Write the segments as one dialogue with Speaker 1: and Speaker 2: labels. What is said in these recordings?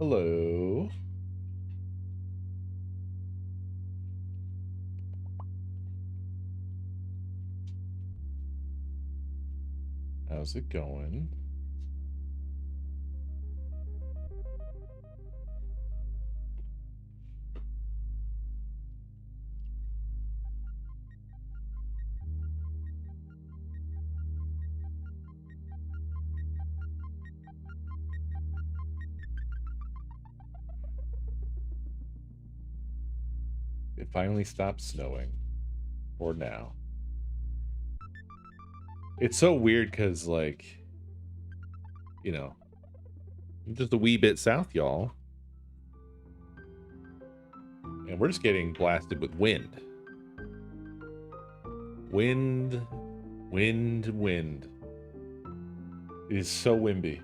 Speaker 1: Hello. How's it going? It finally stopped snowing. For now. It's so weird because, like, you know, just a wee bit south, y'all. And we're just getting blasted with wind. Wind. It is so windy.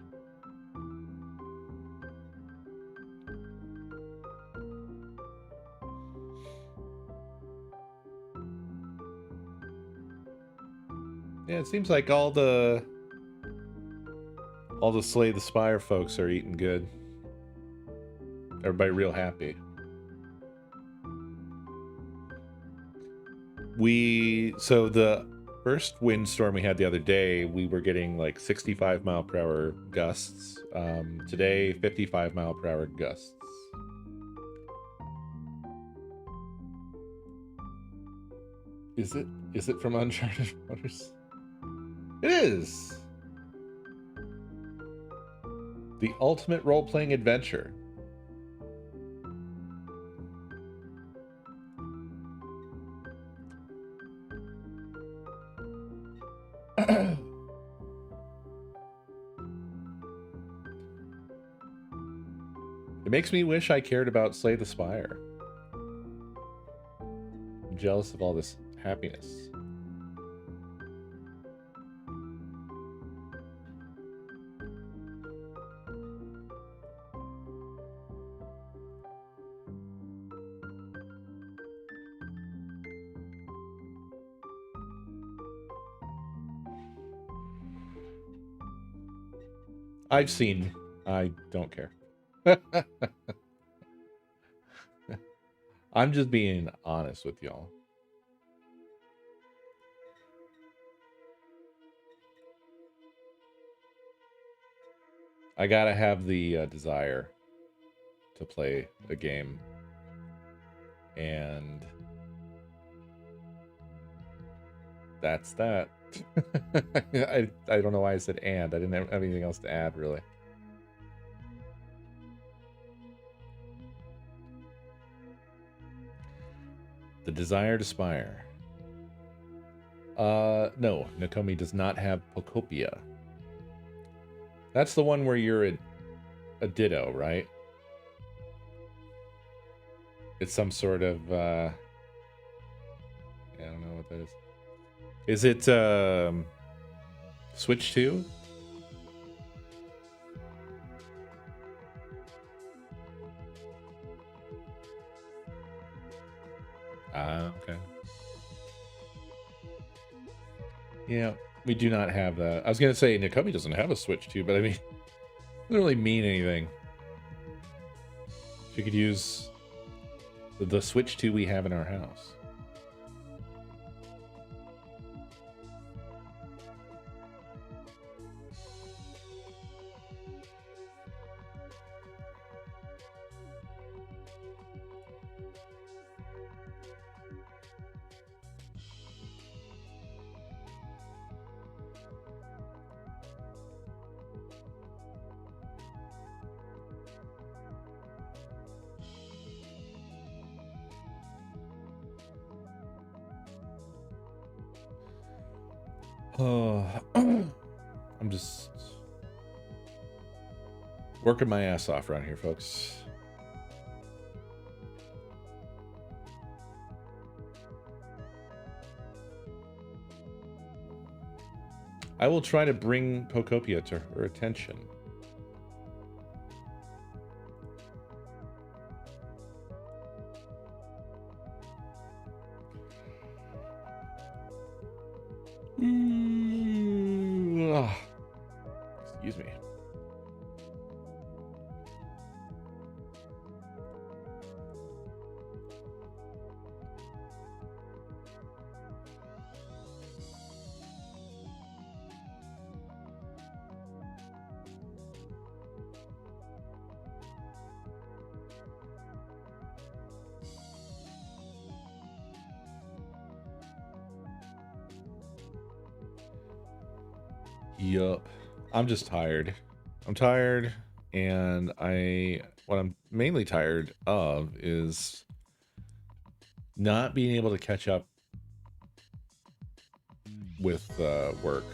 Speaker 1: Yeah, it seems like all the Slay the Spire folks are eating good. Everybody real happy. So the first windstorm we had the other day, we were getting like 65 mile per hour gusts. Today, 55 mile per hour gusts. Is it from Uncharted Waters? It is! The ultimate role-playing adventure. It makes me wish I cared about Slay the Spire. I'm jealous of all this happiness. I've seen. I don't care. I'm just being honest with y'all. I gotta have the desire to play a game. And that's that. I don't know why I said and. I didn't have anything else to add, really. The desire to spire. No, Nakomi does not have Pocopia. That's the one where you're a ditto, right? It's some sort of, yeah, I don't know what that is. Is it, Switch 2? Okay. Yeah, we do not have that. I was going to say Nakomi doesn't have a Switch 2, but I mean, it doesn't really mean anything. She could use the Switch 2 we have in our house. I'm just working my ass off around here, folks. I will try to bring Pocopia to her attention. Excuse me. Yup. I'm just tired. I'm tired, and what I'm mainly tired of is not being able to catch up with work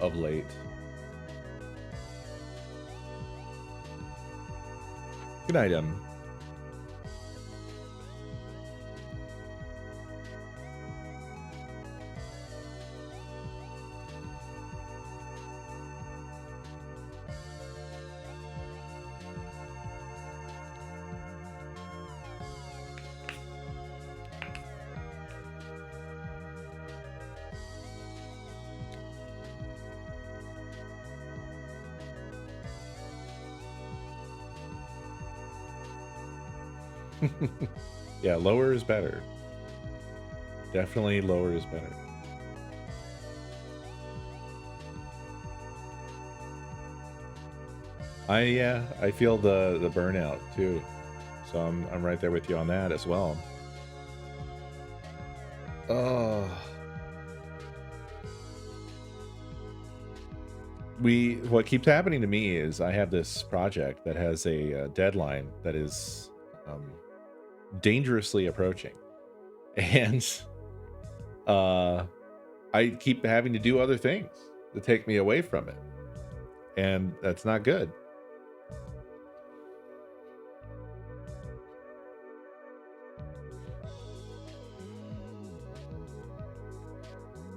Speaker 1: of late. Good night, Yeah, lower is better. Definitely lower is better. I feel the burnout too. So I'm right there with you on that as well. Oh. What keeps happening to me is I have this project that has a deadline that is dangerously approaching, and I keep having to do other things to take me away from it, and that's not good.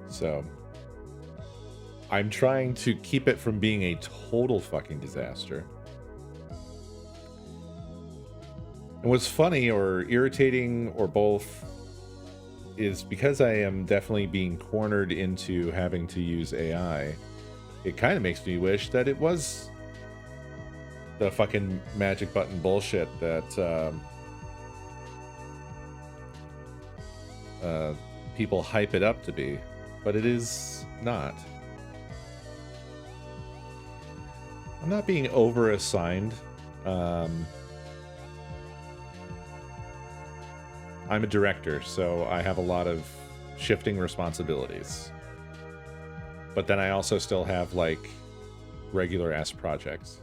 Speaker 1: So I'm trying to keep it from being a total fucking disaster. And what's funny or irritating or both is because I am definitely being cornered into having to use AI, it kind of makes me wish that it was the fucking magic button bullshit that people hype it up to be, but it is not. I'm not being over assigned. I'm a director, so I have a lot of shifting responsibilities. But then I also still have like regular ass projects.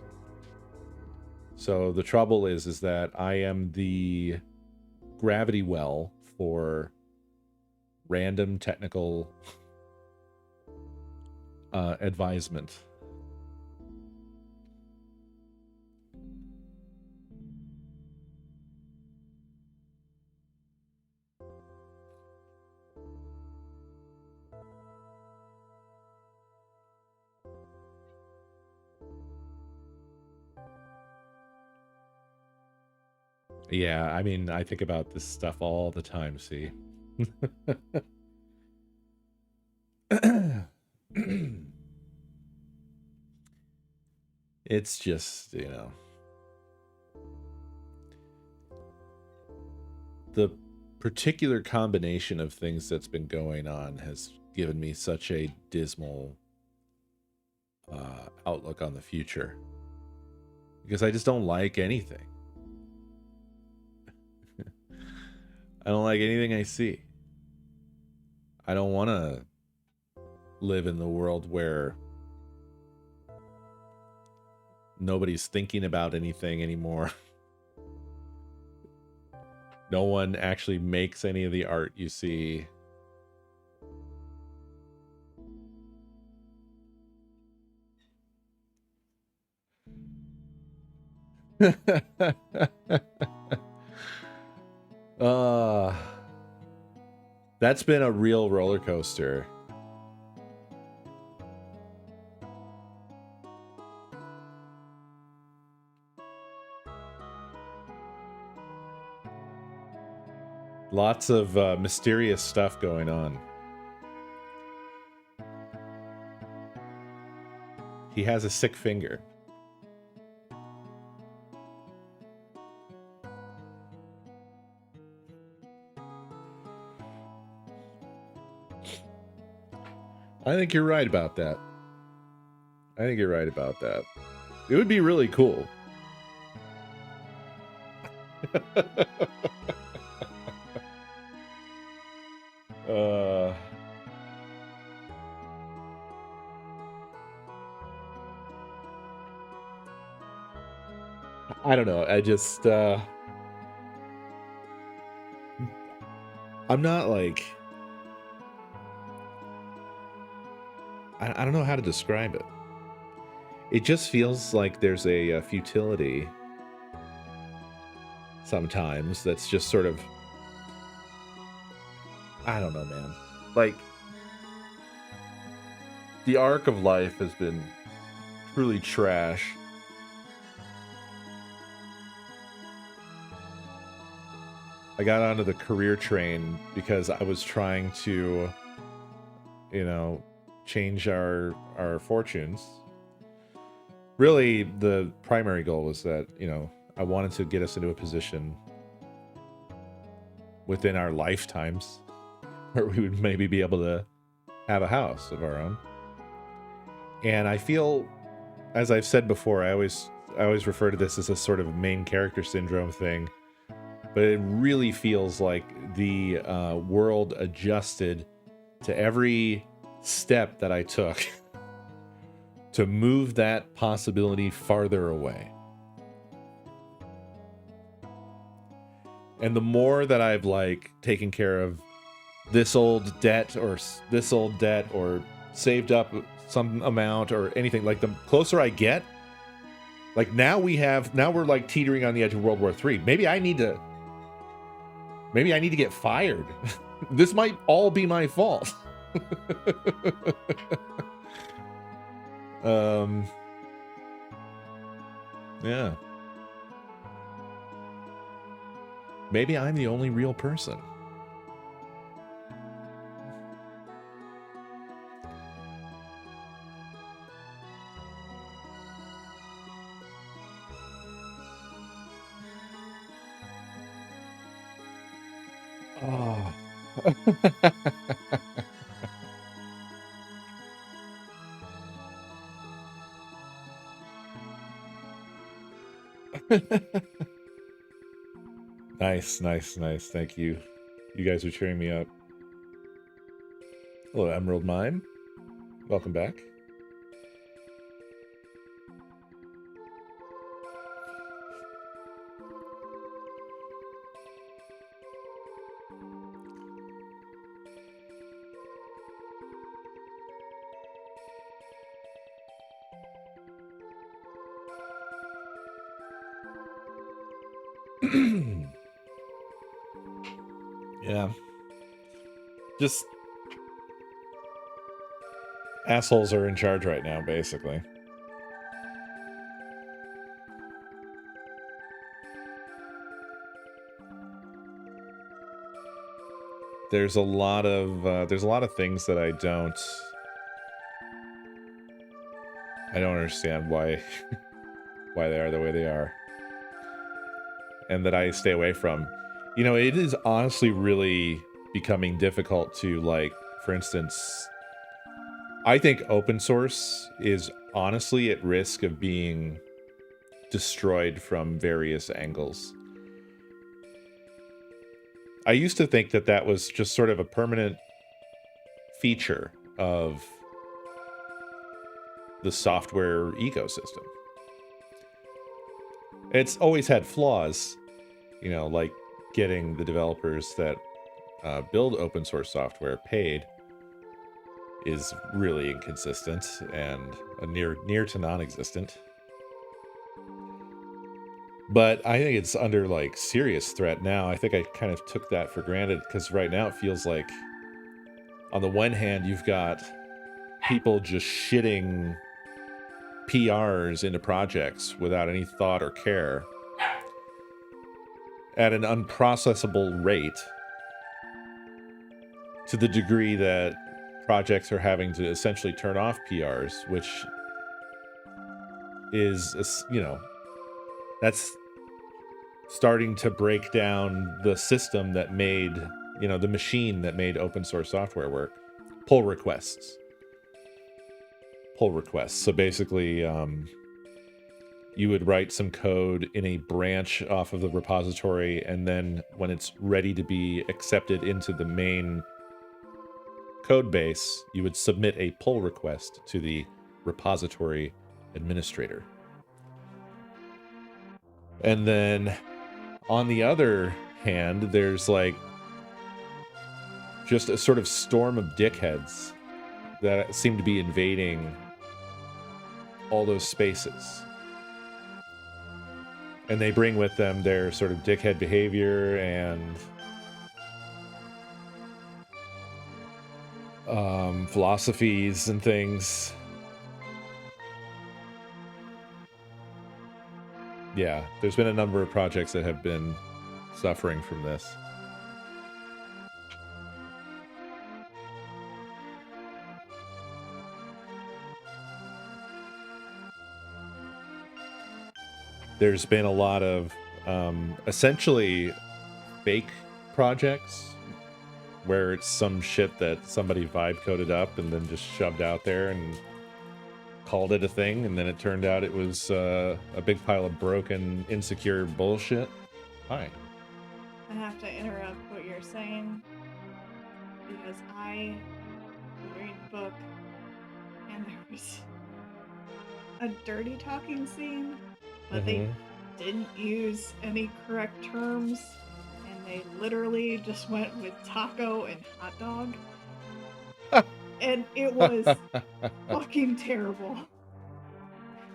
Speaker 1: So the trouble is that I am the gravity well for random technical advisement. Yeah, I mean, I think about this stuff all the time, see? It's just, you know, the particular combination of things that's been going on has given me such a dismal outlook on the future. Because I just don't like anything. I don't like anything I see. I don't want to live in the world where nobody's thinking about anything anymore. No one actually makes any of the art you see. That's been a real roller coaster. Lots of mysterious stuff going on. He has a sick finger. I think you're right about that. I think you're right about that. It would be really cool. I don't know. I just I'm not like I don't know how to describe it. It just feels like there's a futility sometimes that's just sort of, I don't know, man. Like, the arc of life has been truly trash. I got onto the career train because I was trying to, you know, change our fortunes. Really, the primary goal was that, you know, I wanted to get us into a position within our lifetimes where we would maybe be able to have a house of our own. And I feel, as I've said before, I always refer to this as a sort of main character syndrome thing, but it really feels like the world adjusted to every step that I took to move that possibility farther away. And the more that I've like taken care of this old debt or saved up some amount or anything, like the closer I get, like now we're like teetering on the edge of World War III. Maybe I need to get fired. This might all be my fault. Yeah. Maybe I'm the only real person. Oh. Nice. Thank you. You guys are cheering me up. Hello, Emerald Mime. Welcome back. Yeah. Just assholes are in charge right now, basically. There's a lot of things that I don't understand why they are the way they are, and that I stay away from. You know, it is honestly really becoming difficult to, like, for instance, I think open source is honestly at risk of being destroyed from various angles. I used to think that that was just sort of a permanent feature of the software ecosystem. It's always had flaws, you know, like getting the developers that build open source software paid is really inconsistent and near to non-existent. But I think it's under like serious threat now. I think I kind of took that for granted because right now it feels like, on the one hand, you've got people just shitting PRs into projects without any thought or care at an unprocessable rate, to the degree that projects are having to essentially turn off PRs, which is, you know, that's starting to break down the system that made, you know, the machine that made open source software work. Pull requests. So basically, you would write some code in a branch off of the repository, and then when it's ready to be accepted into the main code base, you would submit a pull request to the repository administrator. And then on the other hand, there's like just a sort of storm of dickheads that seem to be invading all those spaces. And they bring with them their sort of dickhead behavior and philosophies and things. Yeah, there's been a number of projects that have been suffering from this. There's been a lot of essentially fake projects where it's some shit that somebody vibe coded up and then just shoved out there and called it a thing, and then it turned out it was a big pile of broken, insecure bullshit. Hi.
Speaker 2: I have to interrupt what you're saying because I was reading a book and there was a dirty talking scene, but they didn't use any correct terms, and they literally just went with taco and hot dog. And it was fucking terrible.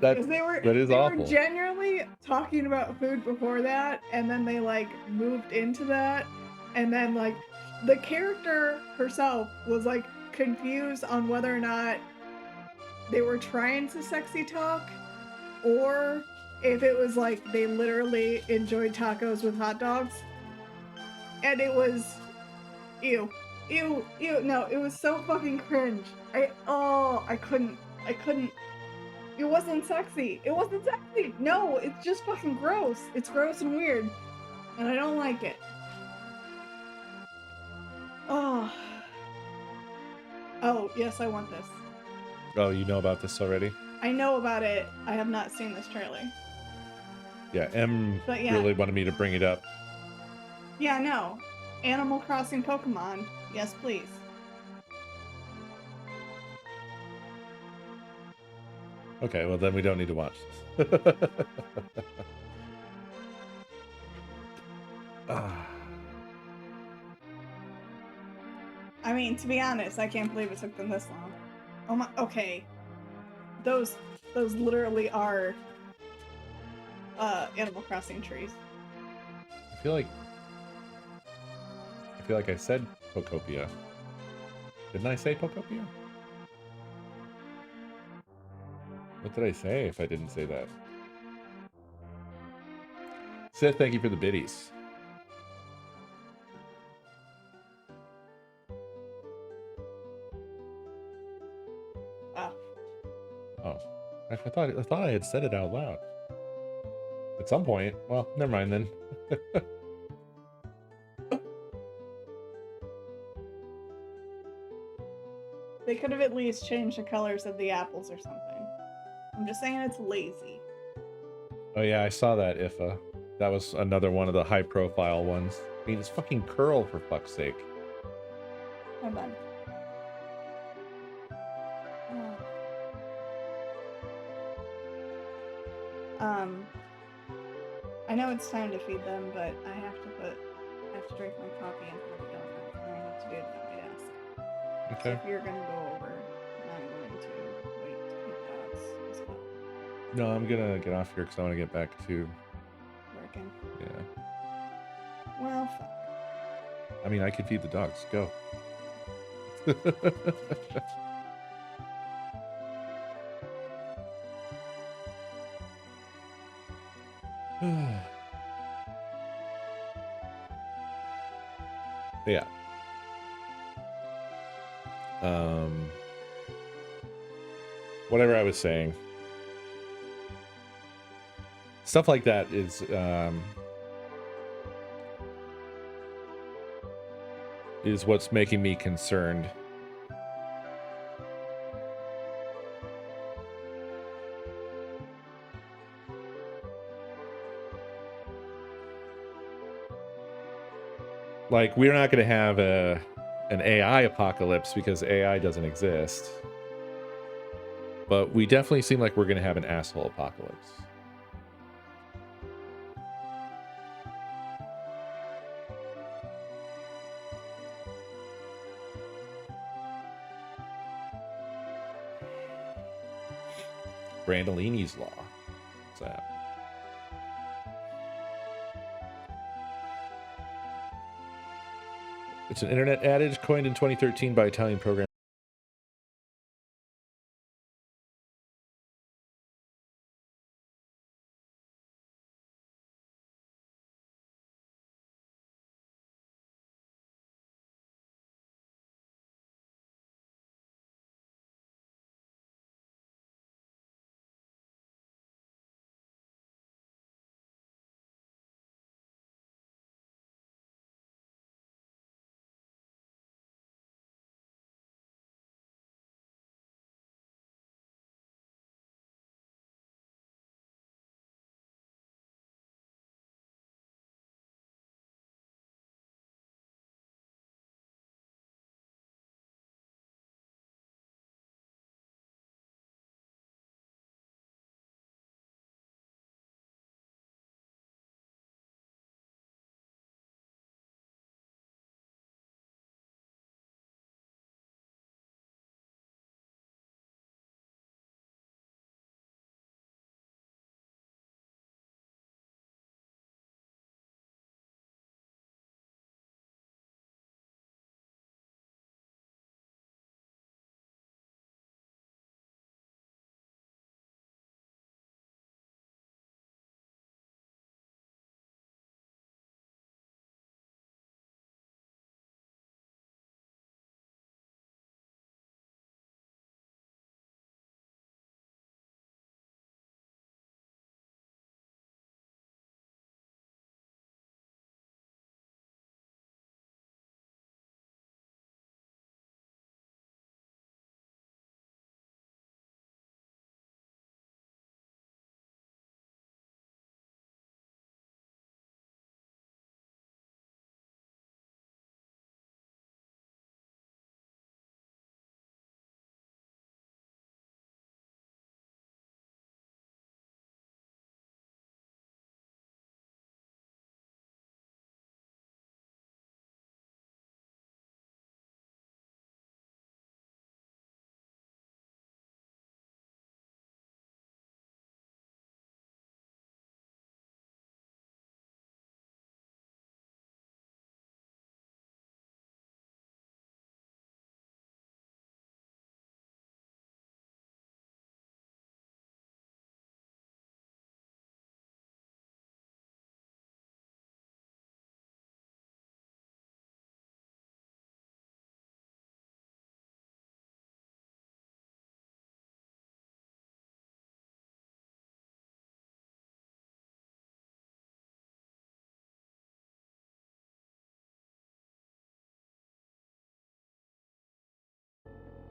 Speaker 1: That is awful.
Speaker 2: They were genuinely talking about food before that, and then they like moved into that, and then like the character herself was like confused on whether or not they were trying to sexy talk or if it was like they literally enjoyed tacos with hot dogs. And it was ew. No, it was so fucking cringe. I couldn't. It wasn't sexy. No, it's just fucking gross. It's gross and weird. And I don't like it. Oh, yes, I want this.
Speaker 1: Oh, you know about this already?
Speaker 2: I know about it. I have not seen this trailer.
Speaker 1: Yeah, really wanted me to bring it up.
Speaker 2: Yeah, no. Animal Crossing Pokemon. Yes, please.
Speaker 1: Okay, well then we don't need to watch this.
Speaker 2: I mean, to be honest, I can't believe it took them this long. Oh my, okay. Those literally are Animal Crossing trees.
Speaker 1: I feel like I said Pokopia. Didn't I say Pokopia? What did I say if I didn't say that? Seth, thank you for the biddies. Oh. I thought I had said it out loud. At some point. Well, never mind then.
Speaker 2: They could have at least changed the colors of the apples or something. I'm just saying it's lazy.
Speaker 1: Oh yeah, I saw that, Ifa. That was another one of the high-profile ones. I mean, it's fucking Curl, for fuck's sake.
Speaker 2: Hold on. I know it's time to feed them, but I have to drink my coffee and have a donut, and I have to do it at my desk.
Speaker 1: Okay.
Speaker 2: So if you're gonna go over, I'm going to wait to feed dogs as well.
Speaker 1: No, I'm gonna get off here because I want to get back to
Speaker 2: working.
Speaker 1: Yeah.
Speaker 2: Well, fuck.
Speaker 1: I mean, I could feed the dogs. Go. Yeah. Whatever I was saying. Stuff like that is what's making me concerned. Like, we're not going to have an AI apocalypse because AI doesn't exist. But we definitely seem like we're going to have an asshole apocalypse. Brandolini's Law. What's that? It's an internet adage coined in 2013 by Italian programmer.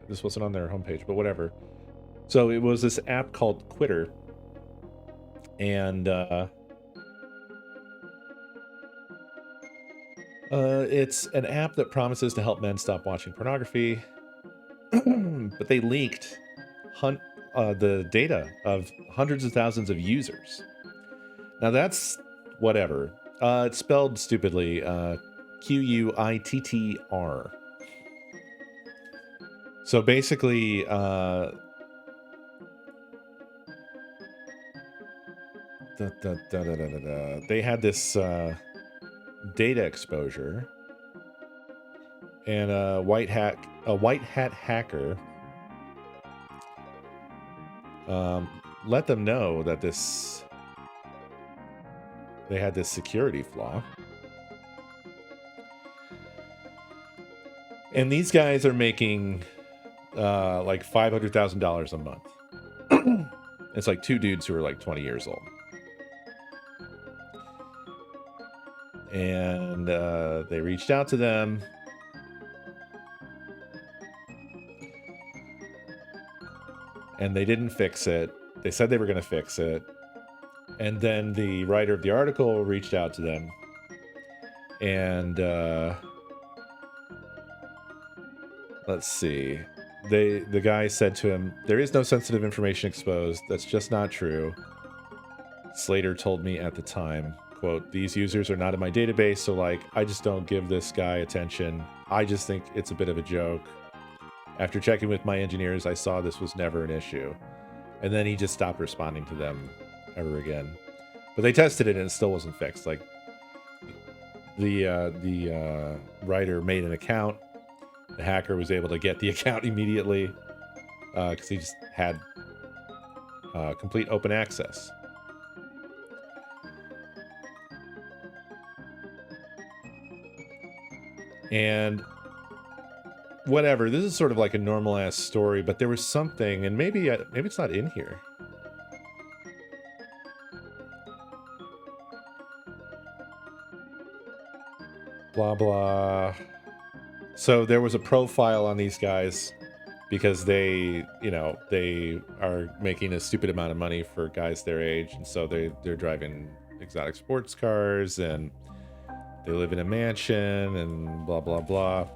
Speaker 1: This wasn't on their homepage, but whatever. So it was this app called Quitter, and it's an app that promises to help men stop watching pornography, but they leaked the data of hundreds of thousands of users. Now that's whatever. It's spelled stupidly, Quittr. So basically, they had this data exposure, and a white hat hacker let them know that they had this security flaw. And these guys are making like $500,000 a month. It's like two dudes who are like 20 years old. And they reached out to them. And they didn't fix it. They said they were going to fix it. And then the writer of the article reached out to them. And let's see. The guy said to him, "There is no sensitive information exposed. That's just not true. Slater told me at the time, quote, these users are not in my database, so like, I just don't give this guy attention. I just think it's a bit of a joke. After checking with my engineers, I saw this was never an issue. And then he just stopped responding to them ever again. But they tested it and it still wasn't fixed. Like the writer made an account. The hacker was able to get the account immediately because he just had complete open access. And whatever, this is sort of like a normal ass story, but there was something, and maybe it's not in here. Blah blah. So there was a profile on these guys because they, you know, they are making a stupid amount of money for guys their age, and so they're driving exotic sports cars and they live in a mansion and blah blah blah.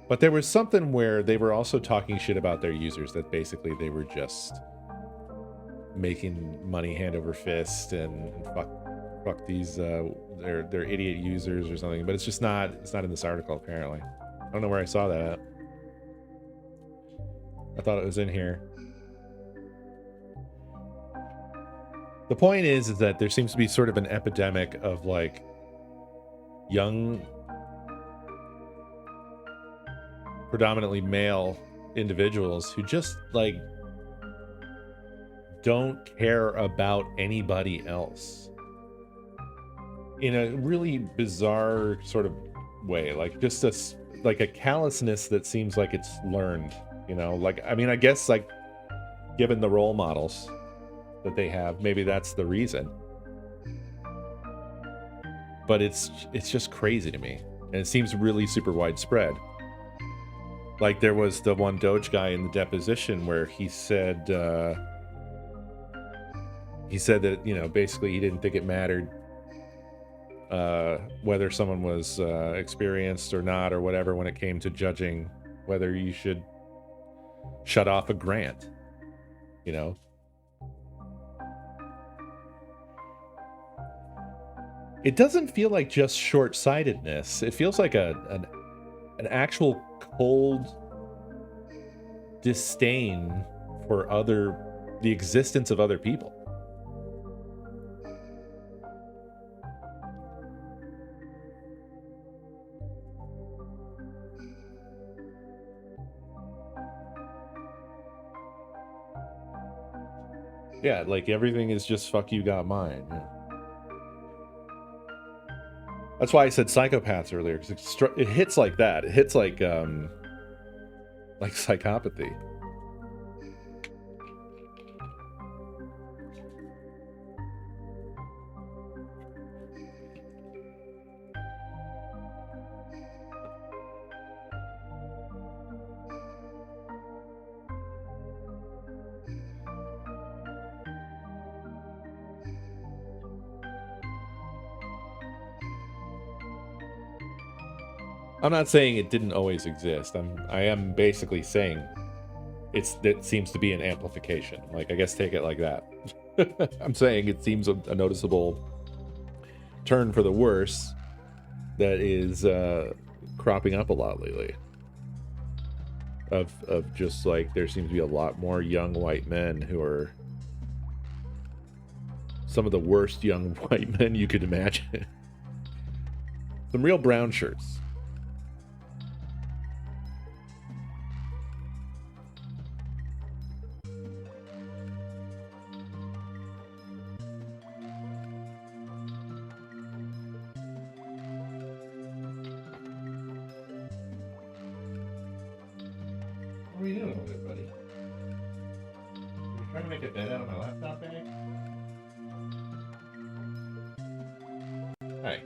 Speaker 1: But there was something where they were also talking shit about their users, that basically they were just making money hand over fist and fuck these they're idiot users or something. But it's just not, it's not in this article apparently. I don't know where I saw that at. I thought it was in here. The point is that there seems to be sort of an epidemic of like young, predominantly male individuals who just like don't care about anybody else in a really bizarre sort of way, like just like a callousness that seems like it's learned, you know. Like, I mean, I guess like given the role models that they have, maybe that's the reason, but it's just crazy to me, and it seems really super widespread. Like there was the one Doge guy in the deposition where he said that, you know, basically he didn't think it mattered whether someone was experienced or not or whatever when it came to judging whether you should shut off a grant, you know. It doesn't feel like just short-sightedness. It feels like an actual cold disdain for the existence of other people. Yeah, like everything is just fuck you got mine. Yeah. That's why I said psychopaths earlier, because it hits like that. It hits like psychopathy. I'm not saying it didn't always exist. I am basically saying it seems to be an amplification. Like, I guess take it like that. I'm saying it seems a noticeable turn for the worse that is cropping up a lot lately. Of just like there seems to be a lot more young white men who are some of the worst young white men you could imagine. Some real brown shirts. What are you doing over there, buddy? Are you trying to make a bed out of my laptop bag? Hi.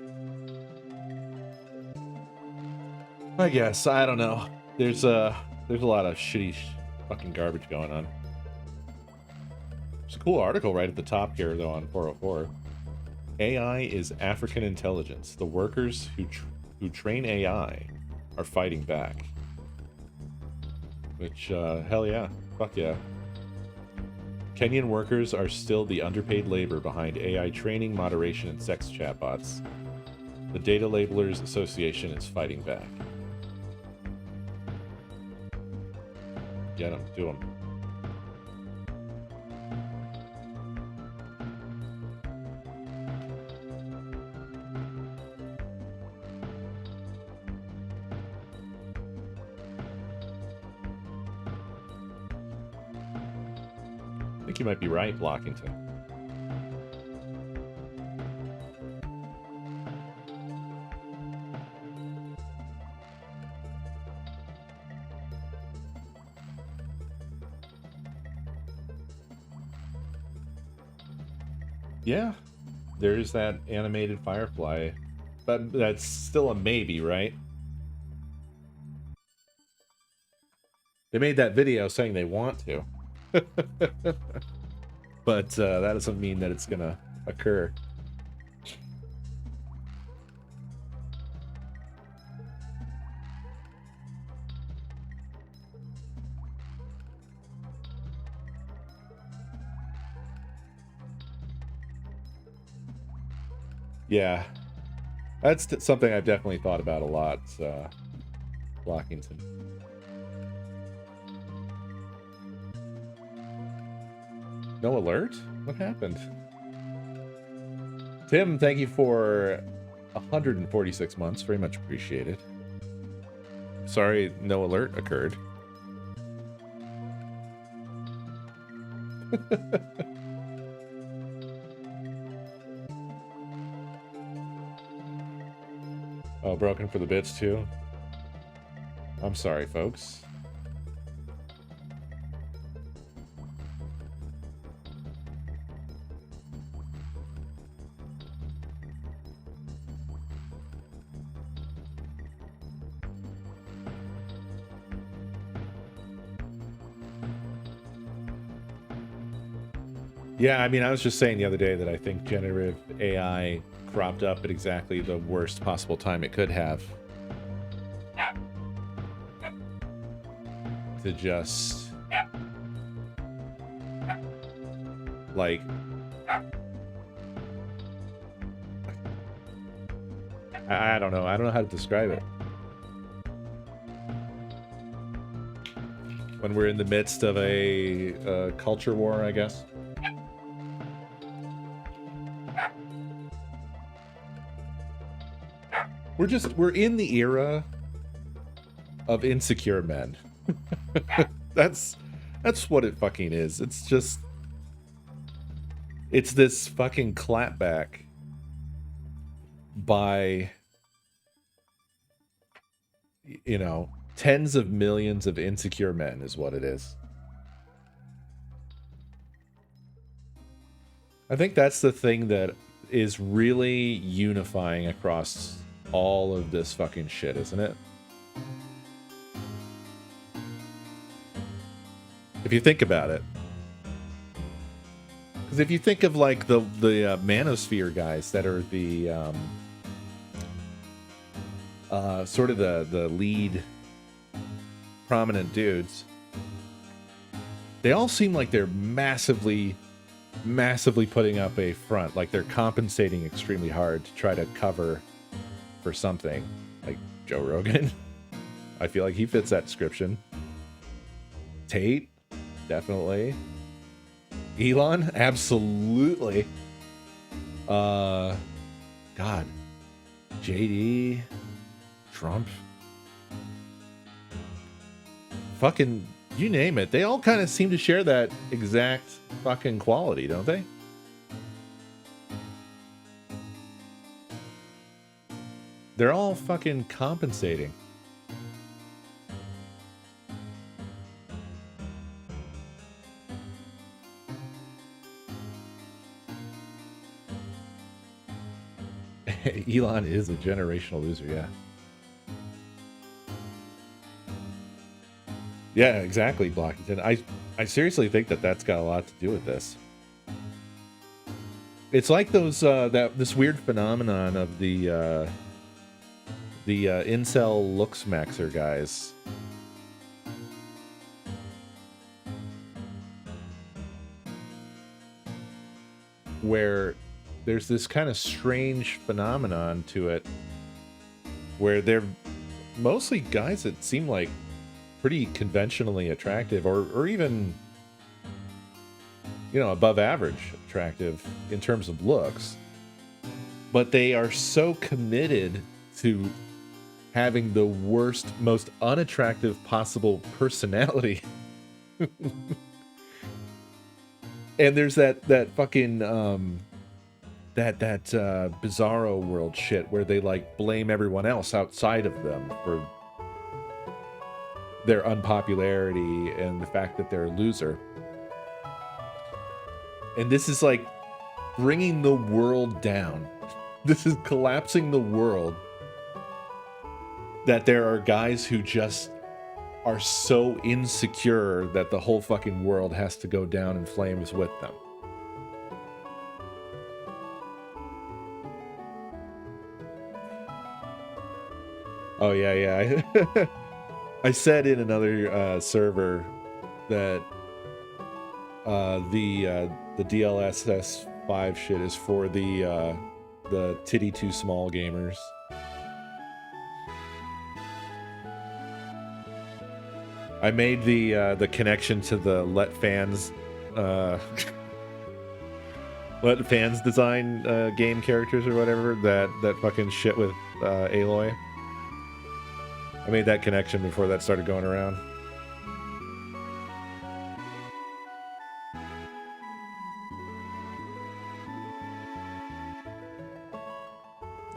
Speaker 1: I guess, I don't know. There's a lot of shitty fucking garbage going on. There's a cool article right at the top here, though, on 404. AI is African intelligence. The workers who train AI are fighting back. Which, hell yeah. Fuck yeah. Kenyan workers are still the underpaid labor behind AI training, moderation, and sex chatbots. The Data Labelers Association is fighting back. Get them, do them. think you might be right, Blockington. Yeah, there's that animated Firefly, but that's still a maybe, right? They made that video saying they want to. But that doesn't mean that it's gonna occur. Yeah, that's something I've definitely thought about a lot, Blockington. No alert? What happened? Tim, thank you for 146 months. Very much appreciated. Sorry, no alert occurred. Oh, broken for the bits too? I'm sorry, folks. Yeah, I mean, I was just saying the other day that I think generative AI cropped up at exactly the worst possible time it could have. To just... like... I don't know. I don't know how to describe it. When we're in the midst of a culture war, I guess. We're in the era of insecure men. That's what it fucking is. It's just, it's this fucking clapback by, you know, tens of millions of insecure men is what it is. I think that's the thing that is really unifying across all of this fucking shit, isn't it? If you think about it. Because if you think of like the manosphere guys that are the sort of the lead prominent dudes, they all seem like they're massively putting up a front, like they're compensating extremely hard to try to cover for something. Like Joe Rogan. I feel like he fits that description. Tate, definitely. Elon, absolutely. God. JD, Trump. Fucking, you name it. They all kind of seem to share that exact fucking quality, don't they? They're all fucking compensating. Elon is a generational loser, yeah. Yeah, exactly, Blockington. I seriously think that that's got a lot to do with this. It's like those this weird phenomenon of the incel looks maxer guys. Where there's this kind of strange phenomenon to it where they're mostly guys that seem like pretty conventionally attractive or even, you know, above average attractive in terms of looks, but they are so committed to having the worst, most unattractive possible personality. And there's that fucking that Bizarro world shit where they like blame everyone else outside of them for their unpopularity and the fact that they're a loser. And this is like bringing the world down. This is collapsing the world. That there are guys who just are so insecure that the whole fucking world has to go down in flames with them. Oh yeah. I said in another server that the DLSS 5 shit is for the titty too small gamers. I made the connection to the let fans design game characters or whatever, that fucking shit with Aloy. I made that connection before that started going around.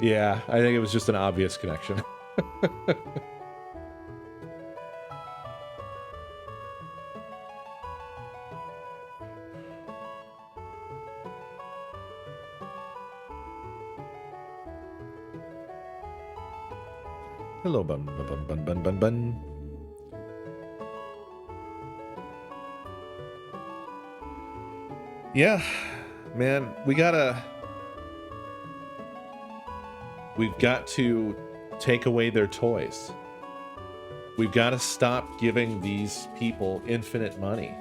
Speaker 1: Yeah, I think it was just an obvious connection. Hello, bun. Yeah, man, we've got to take away their toys. We've got to stop giving these people infinite money.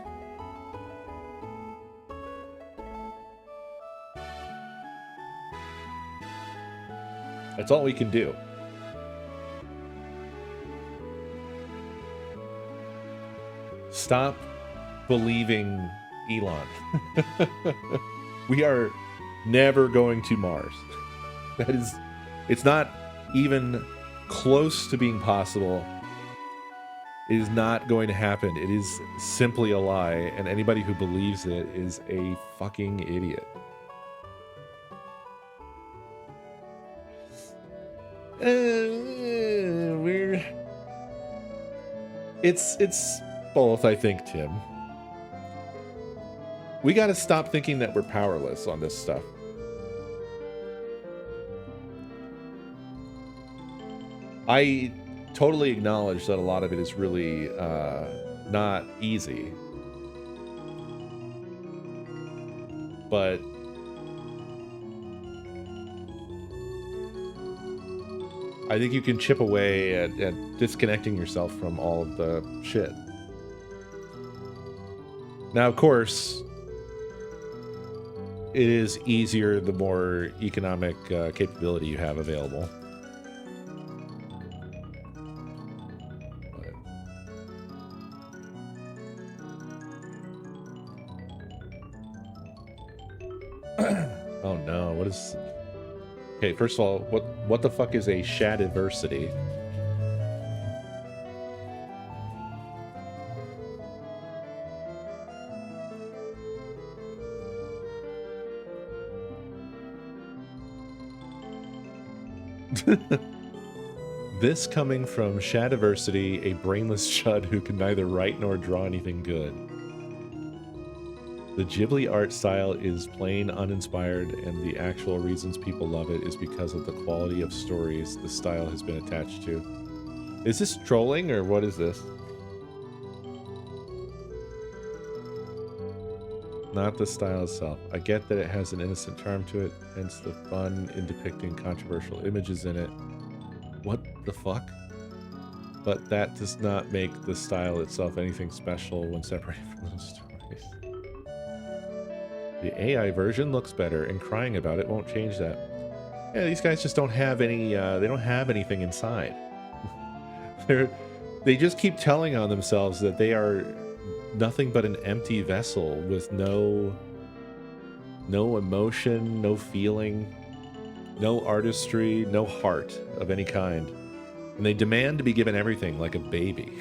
Speaker 1: That's all we can do. Stop believing Elon. We are never going to Mars. It's not even close to being possible. It is not going to happen. It is simply a lie, and anybody who believes it is a fucking idiot. It's both, I think, Tim. We got to stop thinking that we're powerless on this stuff. I totally acknowledge that a lot of it is really not easy. But I think you can chip away at disconnecting yourself from all of the shit. Now, of course, it is easier the more economic capability you have available. Oh no, what is... Okay, first of all, what the fuck is a shadiversity? This coming from Shadiversity, a brainless chud who can neither write nor draw anything good. The Ghibli art style is plain uninspired, and the actual reasons people love it is because of the quality of stories the style has been attached to. Is this trolling, or what is this? Not the style itself. I get that it has an innocent charm to it, hence the fun in depicting controversial images in it. What the fuck? But that does not make the style itself anything special when separated from those stories. The AI version looks better, and crying about it won't change that. Yeah, these guys just don't have any, they don't have anything inside. They just keep telling on themselves that they are nothing but an empty vessel with no emotion, no feeling, no artistry, no heart of any kind. And they demand to be given everything like a baby.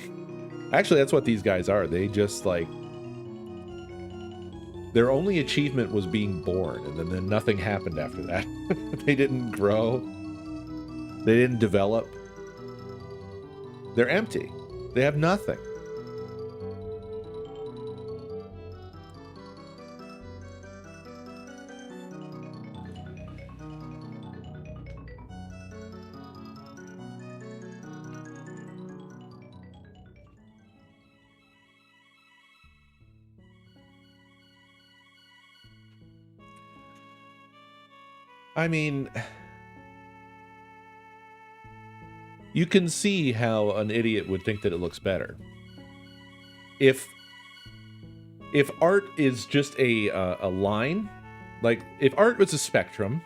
Speaker 1: Actually, that's what these guys are. They just, like, Their only achievement was being born, and then nothing happened after that. They didn't grow. They didn't develop. They're empty. They have nothing. I mean, you can see how an idiot would think that it looks better. If art is just a line, like if art was a spectrum,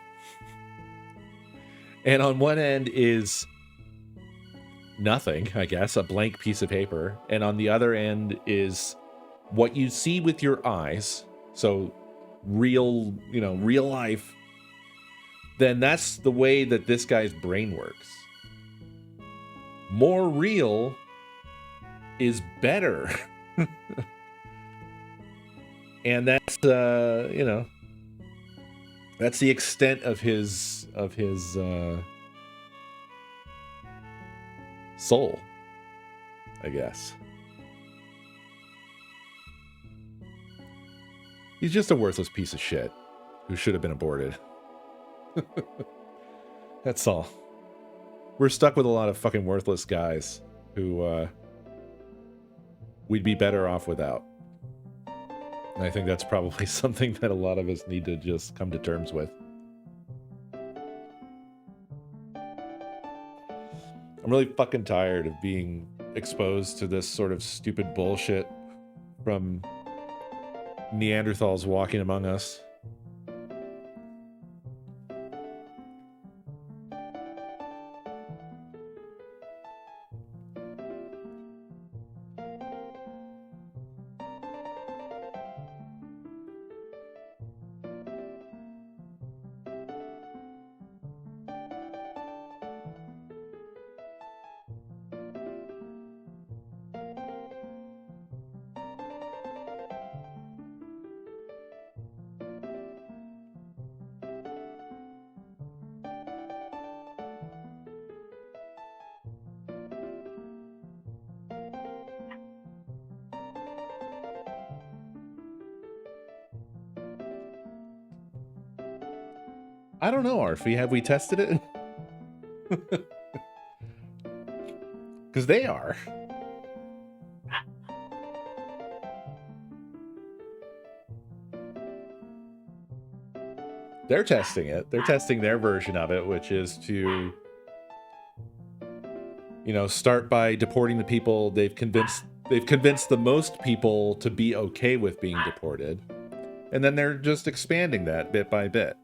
Speaker 1: and on one end is nothing, I guess, a blank piece of paper, and on the other end is what you see with your eyes, so real, real life, then that's the way that this guy's brain works. More real is better. And that's that's the extent of his soul, I guess. He's just a worthless piece of shit who should have been aborted. That's all. We're stuck with a lot of fucking worthless guys who we'd be better off without. And I think that's probably something that a lot of us need to just come to terms with. I'm really fucking tired of being exposed to this sort of stupid bullshit from Neanderthals walking among us. I don't know, Arfie. Have we tested it? Because they are. They're testing it. They're testing their version of it, which is to, start by deporting the people they've convinced the most people to be okay with being deported. And then they're just expanding that bit by bit.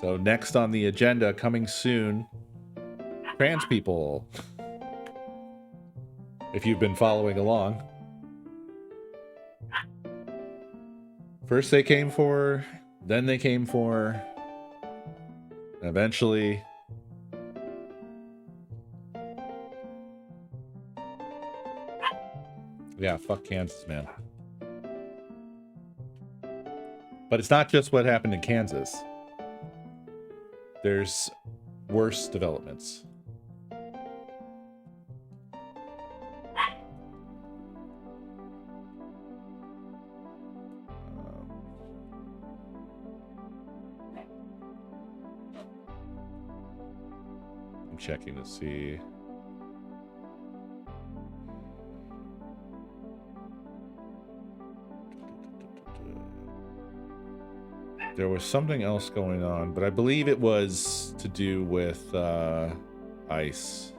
Speaker 1: So next on the agenda, coming soon, trans people. If you've been following along. First they came for, then they came for, eventually. Yeah, fuck Kansas, man. But it's not just what happened in Kansas. There's worse developments. I'm checking to see. There was something else going on, but I believe it was to do with ICE.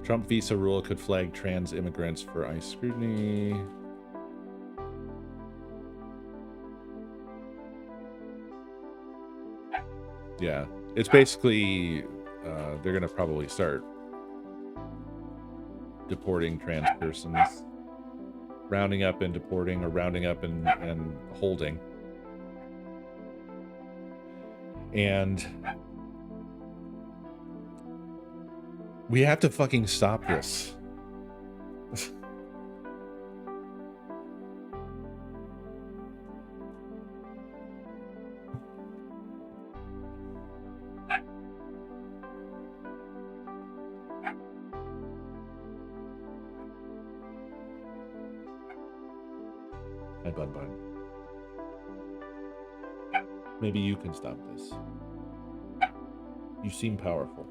Speaker 1: Trump visa rule could flag trans immigrants for ICE scrutiny. Yeah, it's basically they're gonna probably start deporting trans persons, rounding up and deporting, or rounding up and holding. And we have to fucking stop this. Hi, Bun Bun. Maybe you can stop this. You seem powerful.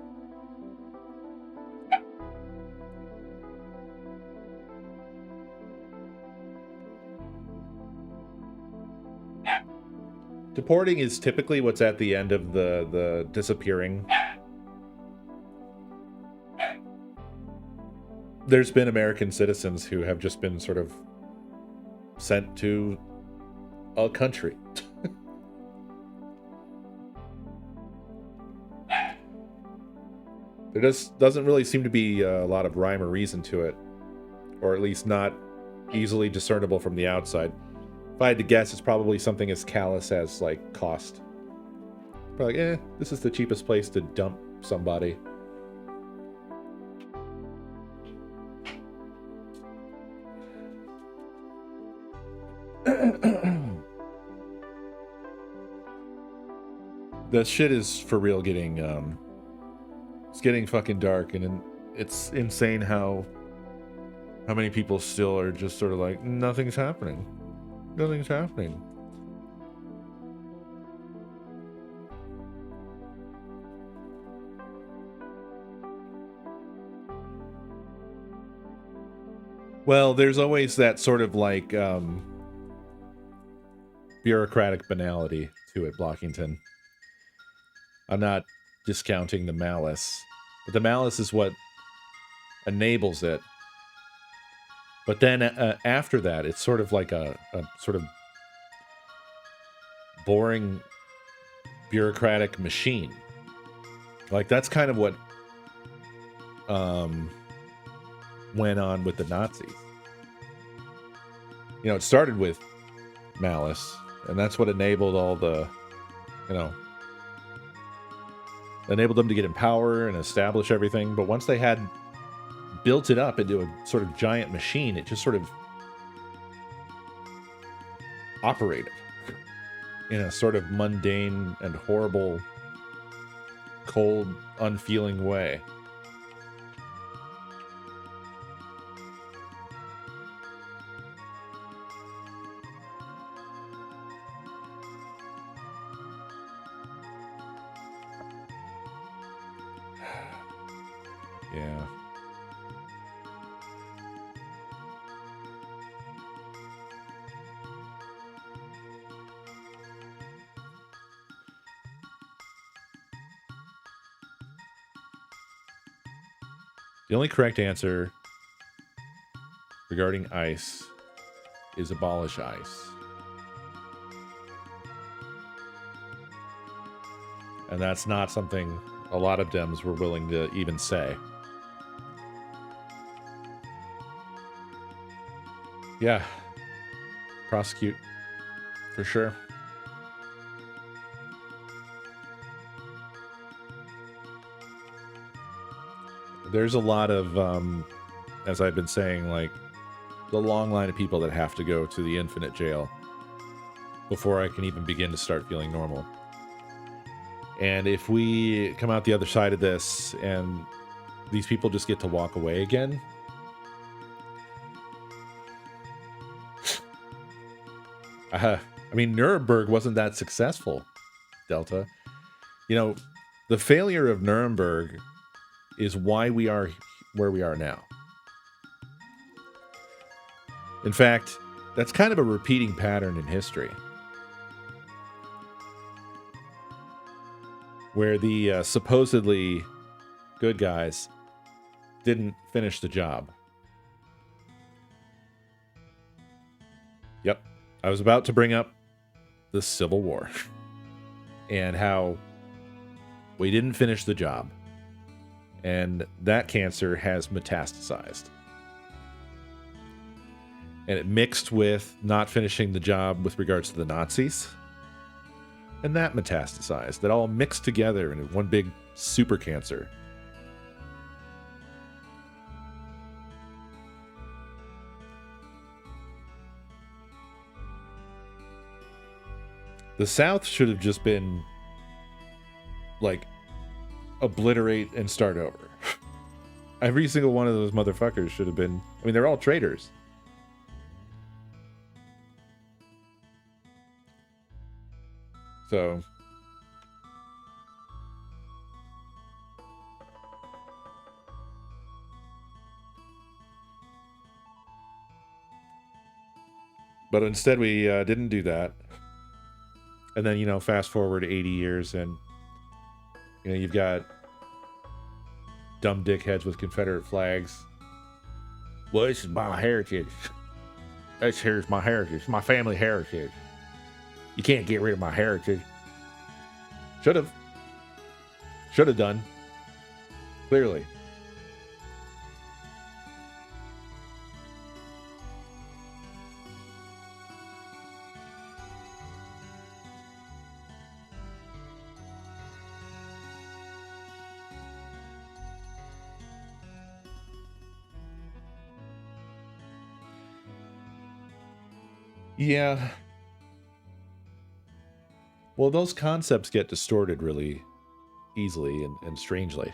Speaker 1: Deporting is typically what's at the end of the disappearing. There's been American citizens who have just been sort of sent to a country. There doesn't really seem to be a lot of rhyme or reason to it, or at least not easily discernible from the outside. If I had to guess, it's probably something as callous as, like, cost. Probably like, this is the cheapest place to dump somebody. The shit is for real getting, it's getting fucking dark, and it's insane how many people still are just sort of like, nothing's happening. Nothing's happening. Well, there's always that sort of like bureaucratic banality to it, Blockington. I'm not discounting the malice, but the malice is what enables it. But then after that, it's sort of like a sort of boring bureaucratic machine. Like, that's kind of what went on with the Nazis. You know, it started with malice, and that's what enabled all the, enabled them to get in power and establish everything. But once they had built it up into a sort of giant machine, it just sort of operated in a sort of mundane and horrible, cold, unfeeling way. Yeah. The only correct answer regarding ice is abolish ice. And that's not something a lot of Dems were willing to even say. Yeah. Prosecute. For sure. There's a lot of, as I've been saying, like, the long line of people that have to go to the infinite jail before I can even begin to start feeling normal. And if we come out the other side of this and these people just get to walk away again, I mean, Nuremberg wasn't that successful, Delta. You know, the failure of Nuremberg is why we are where we are now. In fact, that's kind of a repeating pattern in history, where the supposedly good guys didn't finish the job. Yep. I was about to bring up the Civil War and how we didn't finish the job. And that cancer has metastasized. And it mixed with not finishing the job with regards to the Nazis. And that metastasized. That all mixed together in one big super cancer. The South should have just been, like, obliterate and start over. Every single one of those motherfuckers should have been... I mean, they're all traitors. So but instead we didn't do that. And then, you know, fast forward 80 years and, you know, you've got dumb dickheads with Confederate flags. Well, this is my heritage. Here's my heritage, my family heritage. You can't get rid of my heritage. Should have done. Clearly. Yeah. Well, those concepts get distorted really easily and strangely.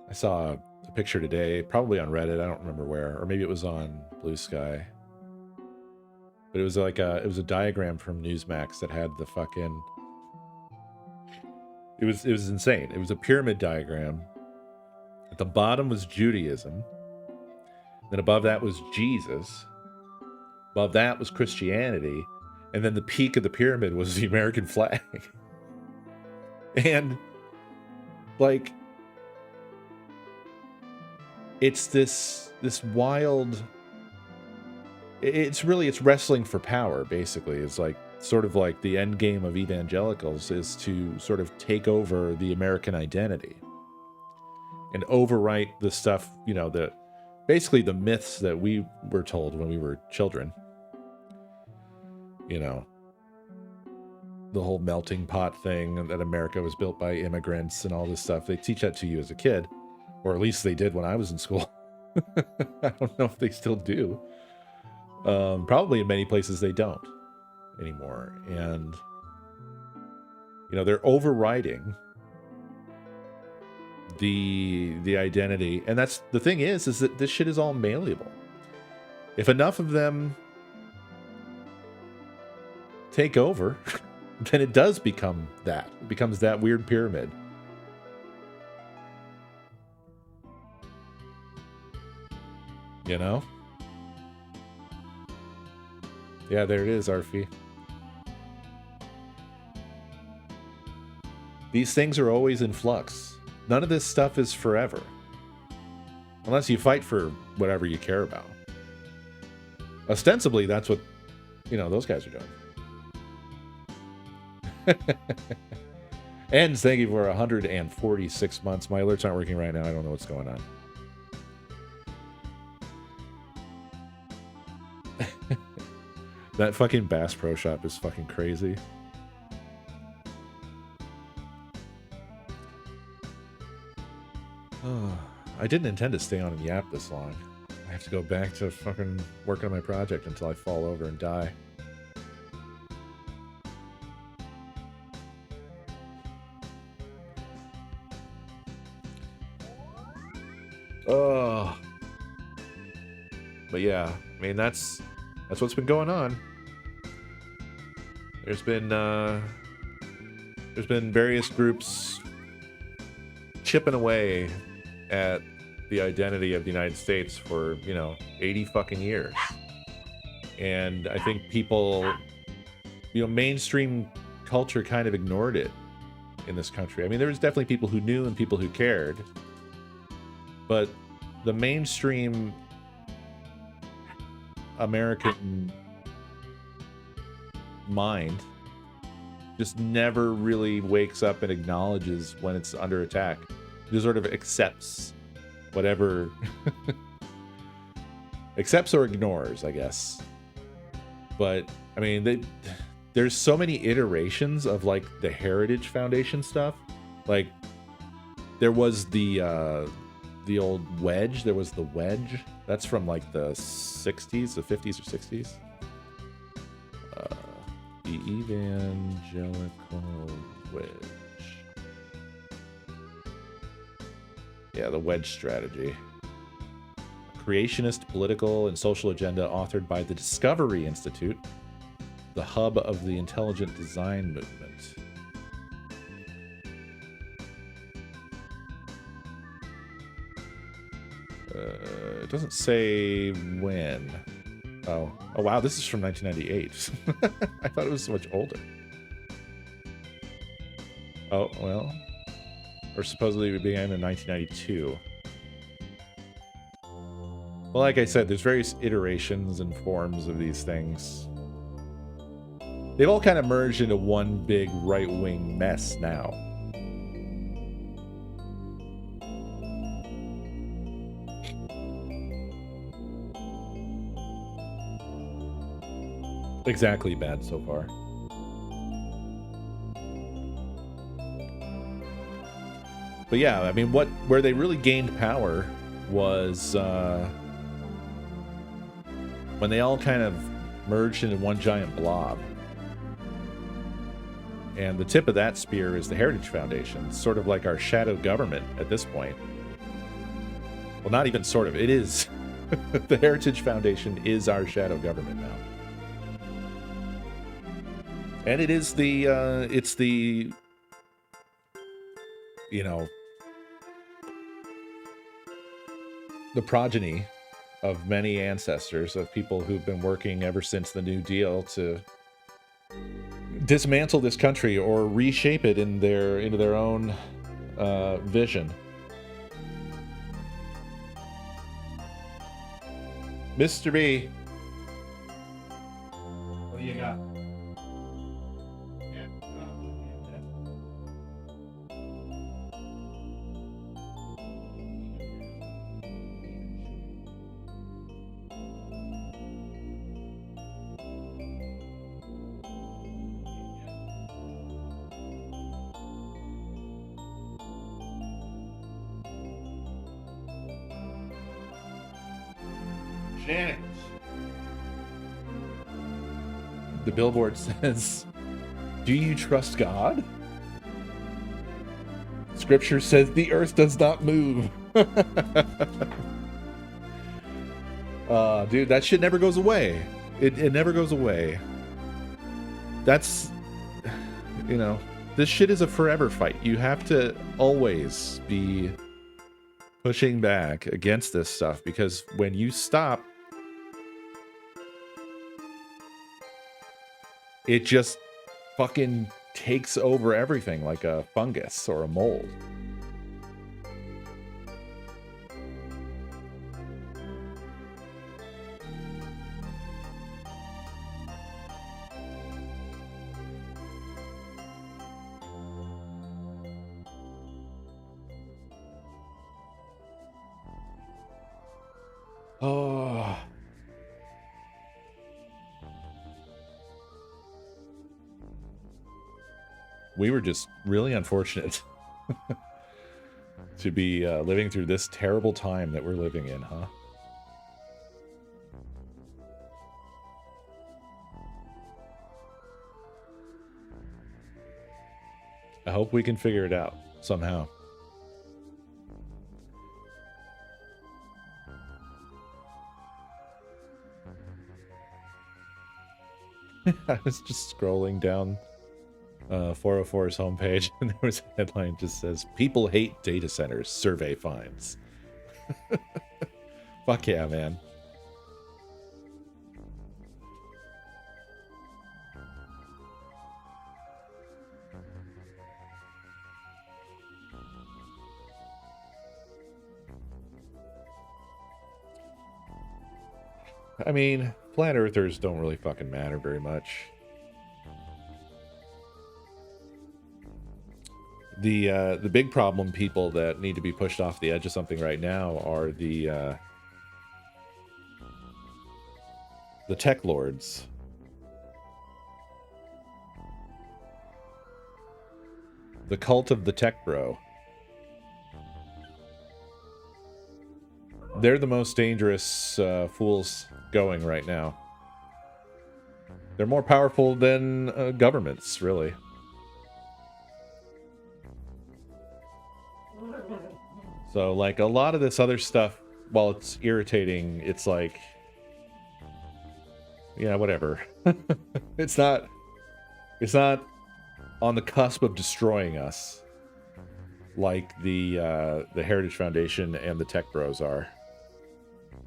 Speaker 1: I saw a picture today, probably on Reddit, I don't remember where, or maybe it was on Blue Sky. But it was like it was a diagram from Newsmax that had the fucking... It was insane. It was a pyramid diagram. At the bottom was Judaism. Then above that was Jesus. Above that was Christianity. And then the peak of the pyramid was the American flag. And, like, it's this wild... It's wrestling for power, basically. It's like, sort of like the end game of evangelicals is to sort of take over the American identity. And overwrite the stuff, you know, basically the myths that we were told when we were children. You know, the whole melting pot thing, that America was built by immigrants and all this stuff. They teach that to you as a kid, or at least they did when I was in school. I don't know if they still do. Probably in many places they don't anymore. And, you know, they're overriding the identity. And that's the thing is that this shit is all malleable. If enough of them take over, then it does become that. It becomes that weird pyramid. You know? Yeah, there it is, Arfie. These things are always in flux. None of this stuff is forever. Unless you fight for whatever you care about. Ostensibly, that's what, you know, those guys are doing. Ends, thank you for 146 months. My alerts aren't working right now. I don't know what's going on. That fucking Bass Pro Shop is fucking crazy. Oh, I didn't intend to stay on and yap this long. I have to go back to fucking working on my project until I fall over and die. Oh. But yeah, I mean, that's what's been going on. There's been various groups chipping away at the identity of the United States for, you know, 80 fucking years. And I think people, you know, mainstream culture kind of ignored it in this country. I mean, there was definitely people who knew and people who cared. But the mainstream American mind just never really wakes up and acknowledges when it's under attack. It just sort of accepts whatever accepts or ignores, I guess. But I mean, there's so many iterations of like the Heritage Foundation stuff. Like there was the old wedge. There was the wedge. That's from like the 60s, the 50s or 60s. The evangelical wedge. Yeah, the wedge strategy. Creationist political and social agenda authored by the Discovery Institute, the hub of the intelligent design movement. It doesn't say when. Oh, wow, this is from 1998. I thought it was so much older. Oh, well. Or supposedly it began in 1992. Well, like I said, there's various iterations and forms of these things. They've all kind of merged into one big right-wing mess now. Exactly bad so far. But yeah, I mean, where they really gained power was when they all kind of merged into one giant blob. And the tip of that spear is the Heritage Foundation. It's sort of like our shadow government at this point. Well, not even sort of. It is. The Heritage Foundation is our shadow government now. And it is it's the, you know, the progeny of many ancestors, of people who've been working ever since the New Deal to dismantle this country or reshape it into their own vision. Mr. B. What do you got? The billboard says, "Do you trust God?" Scripture says the earth does not move. Dude, that shit never goes away. It never goes away. That's, you know, this shit is a forever fight. You have to always be pushing back against this stuff, because when you stop, it just fucking takes over everything like a fungus or a mold. Oh. We were just really unfortunate to be living through this terrible time that we're living in, huh? I hope we can figure it out somehow. I was just scrolling down 404's homepage, and there was a headline that just says, "People hate data centers, survey finds." Fuck yeah, man. I mean, flat earthers don't really fucking matter very much. The big problem people that need to be pushed off the edge of something right now are the tech lords. The cult of the tech bro. They're the most dangerous fools going right now. They're more powerful than governments, really. So, like, a lot of this other stuff, while it's irritating, it's like, yeah, whatever. It's not on the cusp of destroying us like the Heritage Foundation and the Tech Bros are.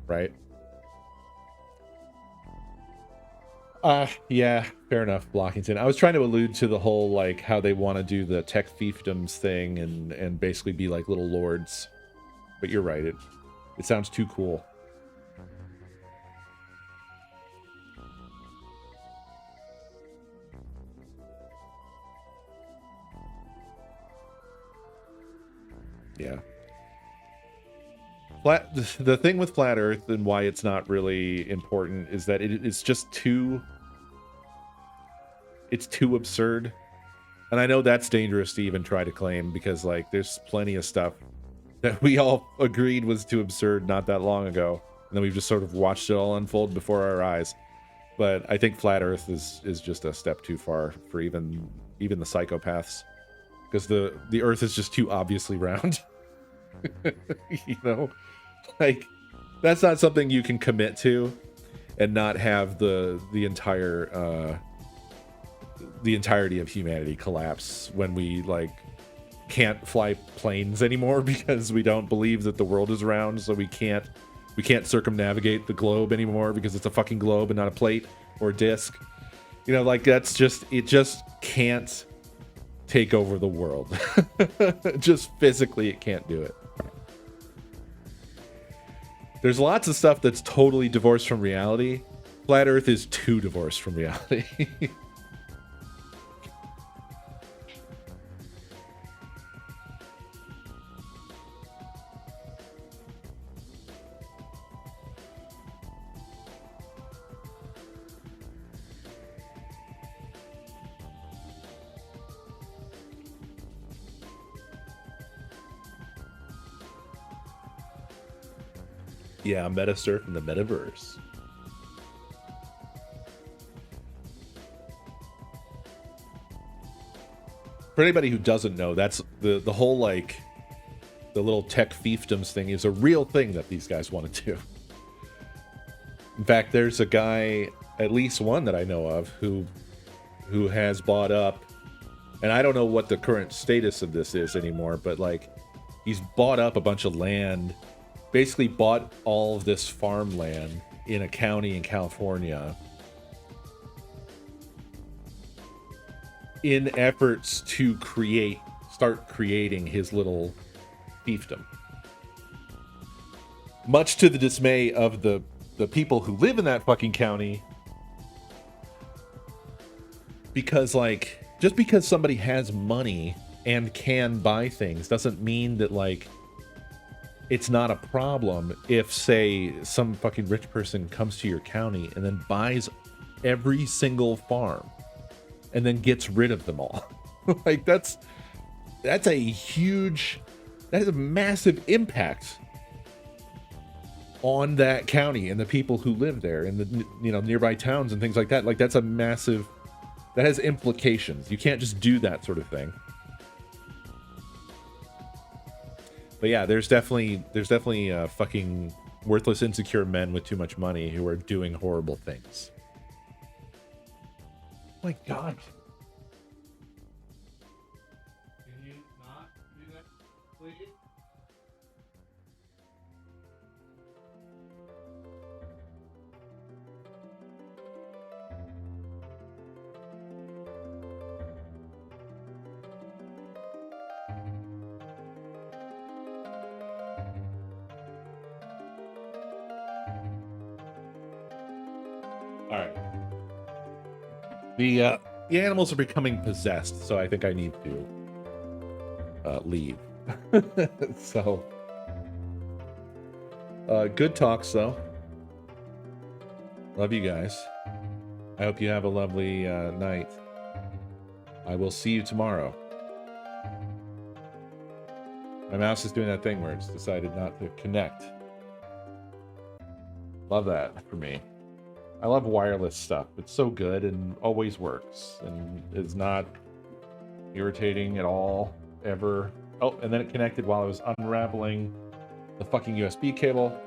Speaker 1: right? Yeah, fair enough, Blockington. I was trying to allude to the whole, like, how they want to do the tech fiefdoms thing and basically be like little lords. But you're right, it sounds too cool. Yeah. The thing with Flat Earth and why it's not really important is that it's just too... It's too absurd. And I know that's dangerous to even try to claim because, like, there's plenty of stuff that we all agreed was too absurd not that long ago. And then we've just sort of watched it all unfold before our eyes. But I think Flat Earth is just a step too far for even the psychopaths. Because the Earth is just too obviously round. You know? Like, that's not something you can commit to and not have the entirety of humanity collapse when we, like, can't fly planes anymore because we don't believe that the world is round, so we can't circumnavigate the globe anymore because it's a fucking globe and not a plate or a disc. You know, like, that's just, it just can't take over the world. Just physically, it can't do it. There's lots of stuff that's totally divorced from reality. Flat Earth is too divorced from reality. Yeah, metasurf in the metaverse. For anybody who doesn't know, that's the whole, like, the little tech fiefdoms thing is a real thing that these guys want to do. In fact, there's a guy, at least one that I know of, who has bought up, and I don't know what the current status of this is anymore, but, like, he's bought up a bunch of land, basically bought all of this farmland in a county in California in efforts to start creating his little fiefdom. Much to the dismay of the people who live in that fucking county, because, like, just because somebody has money and can buy things doesn't mean that, like, it's not a problem if, say, some fucking rich person comes to your county and then buys every single farm and then gets rid of them all. Like, that's a massive impact on that county and the people who live there and the, you know, nearby towns and things like that. Like, that's a massive, that has implications. You can't just do that sort of thing. But yeah, there's definitely fucking worthless, insecure men with too much money who are doing horrible things. Oh my God.
Speaker 3: Can you not do that, please?
Speaker 1: All right. The animals are becoming possessed, so I think I need to leave. So, good talks, though. Love you guys. I hope you have a lovely night. I will see you tomorrow. My mouse is doing that thing where it's decided not to connect. Love that for me. I love wireless stuff. It's so good and always works and is not irritating at all, ever. Oh, and then it connected while I was unraveling the fucking USB cable.